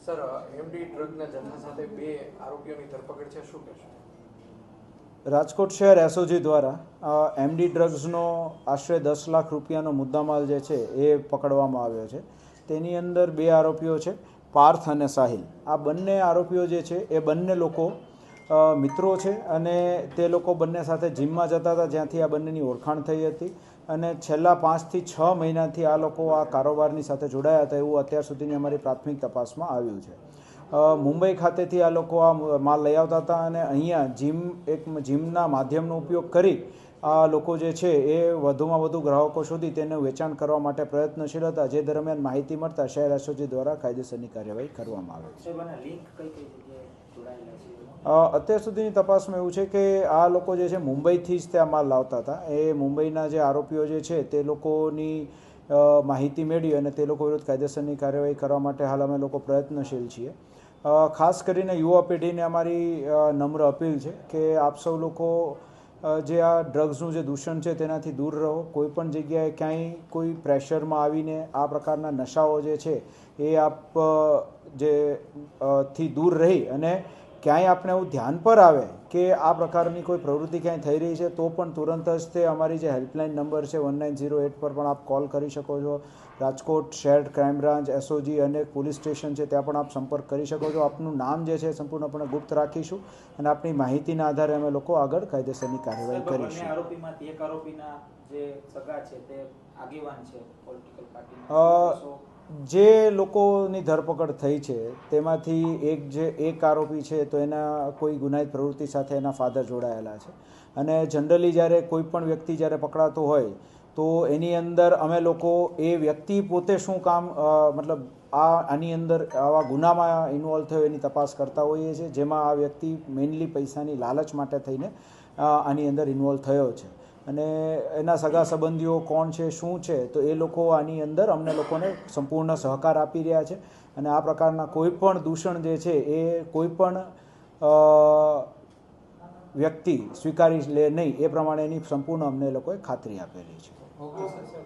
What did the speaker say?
Sir, MD ડ્રગના જથ્થા સાથે 2 આરોપીઓની ધરપકડ છે, શું કહેશો? રાજકોટ શહેર એસઓજી દ્વારા એમડી ડ્રગ્સનો આશરે 10 લાખ રૂપિયાનો મુદ્દામાલ જે છે એ પકડવામાં આવ્યો છે. તેની અંદર 2 આરોપીઓ છે, પાર્થ અને સાહિલ. આ બંને આરોપીઓ જે છે એ બંને લોકો મિત્રો છે અને તે લોકો બંને સાથે જીમમાં જતા હતા, જ્યાંથી આ બંનેની ઓળખાણ થઈ હતી અને છેલ્લા 5 થી 6 મહિનાથી આ લોકો આ કારોબારની સાથે જોડાયા હતા એવું અત્યાર સુધીની અમારી પ્રાથમિક તપાસમાં આવ્યું છે. મુંબઈ ખાતેથી આ લોકો આ માલ લઈ આવતા હતા અને અહીંયા જીમના માધ્યમનો ઉપયોગ કરી આ લોકો જે છે એ વધુમાં વધુ ગ્રાહકો શોધી તેનું વેચાણ કરવા માટે પ્રયત્નશીલ હતા. જે દરમિયાન માહિતી મળતા શહેર એસઓજી દ્વારા કાયદેસરની કાર્યવાહી કરવામાં આવે છે. અત્યાર સુધીની તપાસમાં એવું છે કે આ લોકો જે છે મુંબઈથી જ ત્યાં માલ લાવતા હતા. એ મુંબઈના જે આરોપીઓ જે છે તે લોકોની માહિતી મેળવી અને તે લોકો વિરુદ્ધ કાયદેસરની કાર્યવાહી કરવા માટે હાલ અમે લોકો પ્રયત્નશીલ છીએ. ખાસ કરીને યુવા પેઢીને અમારી નમ્ર અપીલ છે કે આપ સૌ લોકો જે આ ડ્રગ્સનું જે દૂષણ છે તેનાથી દૂર રહો. કોઈ પણ જગ્યાએ ક્યાંય કોઈ પ્રેશરમાં આવીને આ પ્રકારના નશાઓ જે છે એ આપ થી દૂર રહી અને ક્યાંય આપણે એવું ધ્યાન પર આવે કે આ પ્રકારની કોઈ પ્રવૃત્તિ ક્યાંય થઈ રહી છે તો પણ તુરંત જ તે અમારી જે હેલ્પલાઇન નંબર છે 1908 પર પણ આપ કોલ કરી શકો છો. રાજકોટ શહેર ક્રાઇમ બ્રાન્ચ, એસઓજી અને પોલીસ સ્ટેશન છે ત્યાં પણ આપ સંપર્ક કરી શકો છો. આપનું નામ જે છે સંપૂર્ણપણે ગુપ્ત રાખીશું અને આપની માહિતીના આધારે અમે લોકો આગળ કાયદેસરની કાર્યવાહી કરીશું. આરોપીમાંથી એક આરોપીના જે સગા છે તે આગેવાન છે પોલિટિકલ પાર્ટીના. જે લોકોની ધરપકડ થઈ છે તેમાંથી એક આરોપી છે તો એના કોઈ ગુનાહિત પ્રવૃત્તિ સાથે એના ફાધર જોડાયેલા છે અને જનરલી જ્યારે કોઈ પણ વ્યક્તિ જ્યારે પકડાતો હોય તો એની અંદર અમે લોકો એ વ્યક્તિ પોતે શું કામ મતલબ આની અંદર આવા ગુનામાં ઇન્વોલ્વ થયો એની તપાસ કરતા હોઈએ છીએ, જેમાં આ વ્યક્તિ મેઇનલી પૈસાની લાલચ માટે થઈને આની અંદર ઇન્વોલ્વ થયો છે અને એના સગા સંબંધીઓ કોણ છે શું છે તો એ લોકો આની અંદર અમને લોકોને સંપૂર્ણ સહકાર આપી રહ્યા છે અને આ પ્રકારના કોઈ પણ દૂષણ જે છે એ કોઈ પણ વ્યક્તિ સ્વીકારી લે નહીં એ પ્રમાણેની સંપૂર્ણ અમને લોકોએ ખાતરી આપેલી છે. Okay sir.